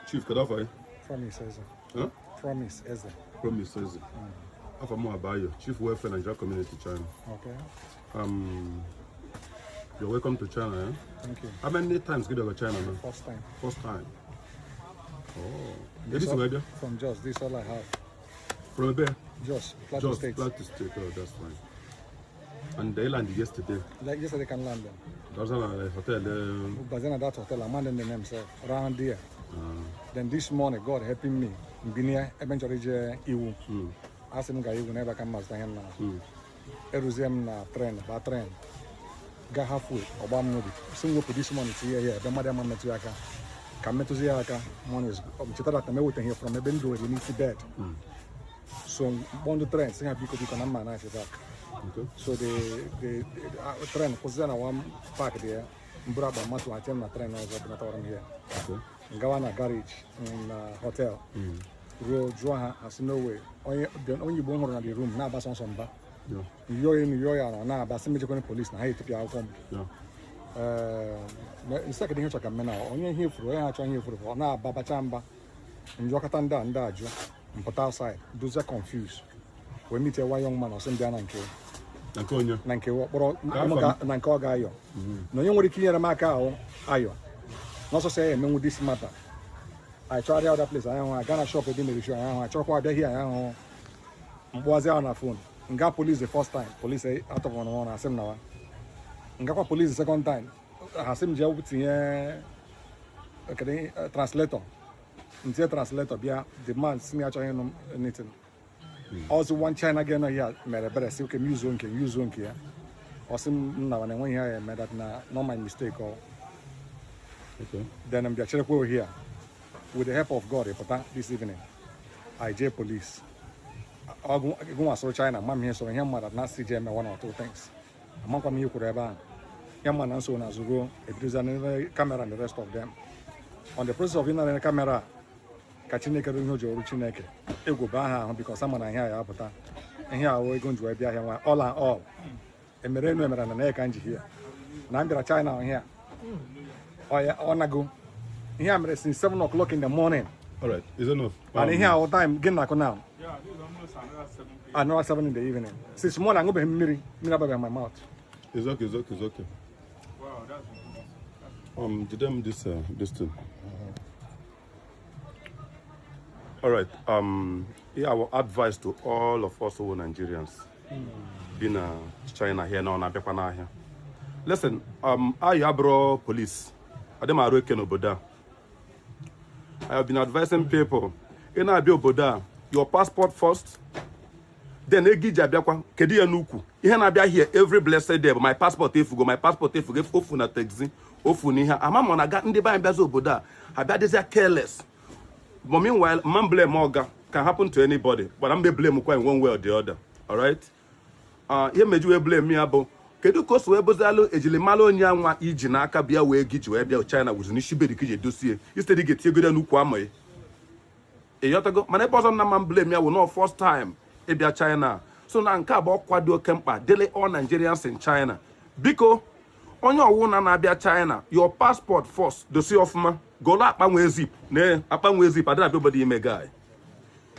Chief, could I offer you? Promise, Eze. Huh? Promise, Eze. Promise, Eze. Offer more about you. Chief Welfare Nigeria Community China. Okay. You're welcome to China, eh? Thank you. How many times did you go to China now? First time. First time. Oh. This is where? From Jos, this is all I have. From where? Jos, Plateau State. Plateau State, oh, that's fine. And they landed yesterday. Like yesterday, can land them. That was at a hotel. But then at that hotel, I'm manding them themselves around there. Then this morning, God helping me. I'm being here, eventually, Iwu. I said, Iwu never come master him now. Eruzem na train, by train. Got halfway, or 1 minute. Soon go this morning to here, the mother man to Yaka. Come to Ziaka, one is Chitara, I'm waiting here from a bench, you need to bed. So, one the train, sing a big of man, I said, okay. So the train was then one park there. Brought by Matu, I tell my train over the here. Gawana garage in hotel. Road Joa has no way. Only born on the room, now Basson Samba. You're in now, but some police, I hate to be out home. The second thing I can only here for where I try here for now, Baba Chamba, and Yokatanda and Dajo, and put outside. Those are confused. We meet a young man or some down and kill. Nanko Gayo. No, you want to clear a Macao, Ayo. Not so say, no, this matter. I tried the other place. I gonna shop within the show. I talk about here. I was there on a phone. And got police the first time. Police say out of one. I said now. And got police the second time. I said job with the translator. And the translator, yeah, the man see me actually anything. Also one China again here. Made a better say okay, use one here. Or some now when here made that not my mistake or. Okay. Then I'm just over here. With the help of God, this evening, IJ police. I go to China, I'm here, so I'm not CJ, 1 or 2 things. I'm not going to go to Yaman and so on as we go. It is another camera and the rest of them. On the process of the camera, Kachineke Rujo Ruchineke, Ego Baha, because someone I hear, and here we're going to be here, all and all. And Mereno and an air kanji here. Now I'm going to China here. Oh, yeah, I want to go. Here I'm since 7 o'clock in the morning. All right, is enough. And here all time, get now. Yeah, another 7 in the evening. Since morning, I'm going to be in my mouth. It's okay. Wow, that's to them this thing. All right. Yeah, our advice to all of us who are Nigerians, being China here now, na here. Listen, I abro police. I have been advising people in Oboda, your passport first, then Egija Biakwa, Kedia Nuku. Here na here every blessed day, but my passport if you go, ofu na taxi, ofu ni ha. Ama mona ga ndi ba mbazo Oboda. Abia dey careless. But meanwhile, man blame Morga can happen to anybody, but I'm be blame in one way or the other. All right? Here meju blame me abo. Kedu koso ebozalo ejilimalo nyanwa iji na aka bia we giji we bia China wuzuni shibedi kije dosie instead get yegoda nuku amoy e yotago mana person na man blame ya we no first time e bia China so na nka ba kwado kempa dele all Nigerians in China biko onye owu na bia China your passport first dosie ofuma go la akpanwe zip na akpanwe zip adana be body ime guy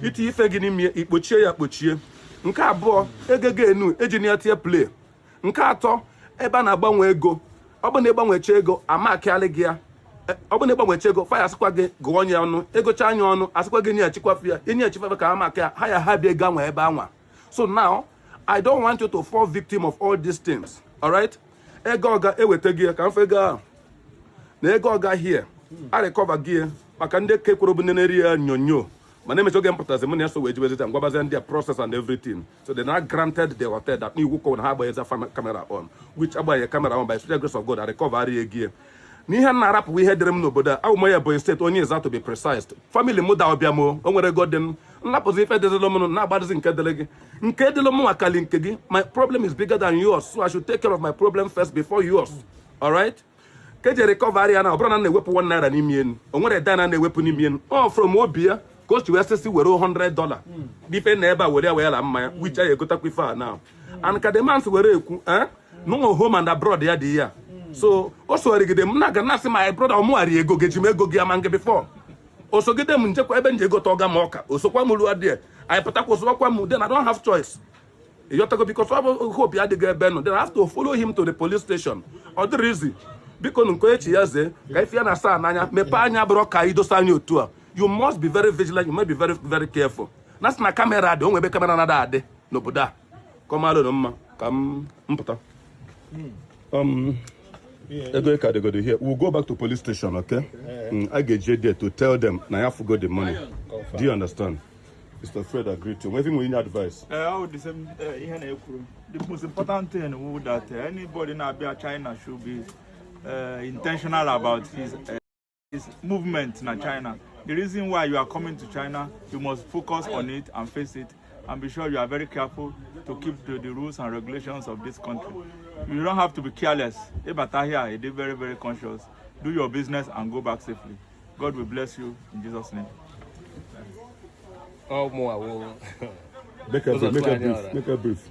iti ife gini mi ikpochie ya kpochie nka abo egege enu ejini tie play nke atọ ebe na agbanwe ego ọ bụ na egbanwecha ego amakiali gị ya ọ bụ na egbanwecha ego fa ya asịkwa gị gụọ onye ọnụ egocha anya ọnụ asịkwa gị nyechikwafu ya inyechifa ka amaka ya ha ya ha bịa ego anwa ebe anwa so now I don't want you to fall victim of all these things. All right, ego ọga eweta gị ka mfe ego na ego ọga here a recover gị maka ndị kekwuru bụ neneri ya nyonyo. My name is Ogen Potas, the money also wages and Guabazan, their process and everything. So they're not granted the hotel that you will have a camera on, which I buy a camera on by special grace of God. I recover again. Nihan Arab, we had them no, but our Moya boy state only is that to be precise. Family Muda Obiamo, Omere Godden, Laposifa de Lomon, Nabas in Kedeleg. In Kedelomo Akalinkegi, my problem is bigger than yours, so I should take care of my problem first before yours. All right? Keje recovery and I'll run the weapon 1 naira Nimian, or what a dine and a weapon Nimian, or from Mobia. Cost to SSC were $100. Different neighbor were there which I got with now. And Cademans were no home and abroad the year. So also I get them not my brother or more go get you go get before. osogide m njekwa ebe nje gote ọga m ọka osokwa m ruo adịe anyị pụtakwa osokwa m then I don't have choice ịghọtago because ọ bụ hope ya adịghị ebe nọ then I have to follow him to the police station ọ dịrị izi biko nke echi ya zee ka ife ya na asa n'anya mepee anya bụrụ ka idosa anya otu a you must be very vigilant, you must be very very careful na sị na kamera dị onwe ebe kamera na adị n'obodo a kọmalụ na mma ka m mpụta ego ka they here. We'll go back to police station, okay? I get J there to tell them now I have to go the money. Do you understand? Mr. Fred agreed to. Maybe we need advice. The most important thing is that anybody in Abia, China should be intentional about his movement in China. The reason why you are coming to China, you must focus on it and face it, and be sure you are very careful to keep the rules and regulations of this country. You don't have to be careless. Here, they very, very conscious. Do your business and go back safely. God will bless you in Jesus' name. Oh, more. Make a brief.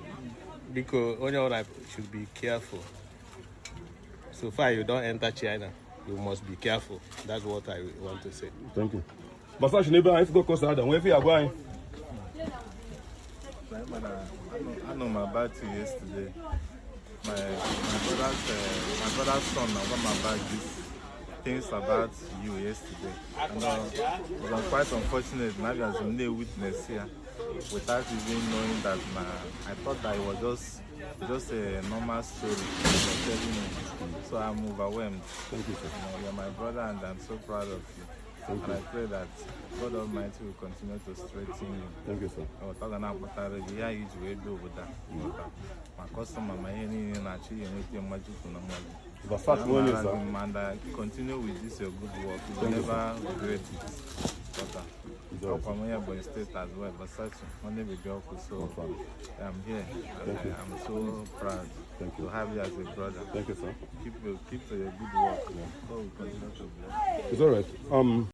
Because on your life should be careful. So far, you don't enter China. You must be careful. That's what I want to say. Thank you. Massage neighbor, I forgot cause Adam. Where you are going? I know my birthday yesterday. My brother's son got my bag these things about you yesterday. And it was quite unfortunate. Maybe as a new witness here, without even knowing that I thought that it was just a normal story he was telling me. So I'm overwhelmed. Thank you, sir. You're my brother, and I'm so proud of you. And I pray that God Almighty will continue to strengthen you. Thank you, sir. I was talking about the over that. My customer, my enemy, and actually, and I continue with this your good work. You will never regret it. I'm from here, but state as well. But only with your so I'm here. I'm so proud to have you as a brother. Thank you, sir. Keep to your good work. God will continue to bless. It's all right.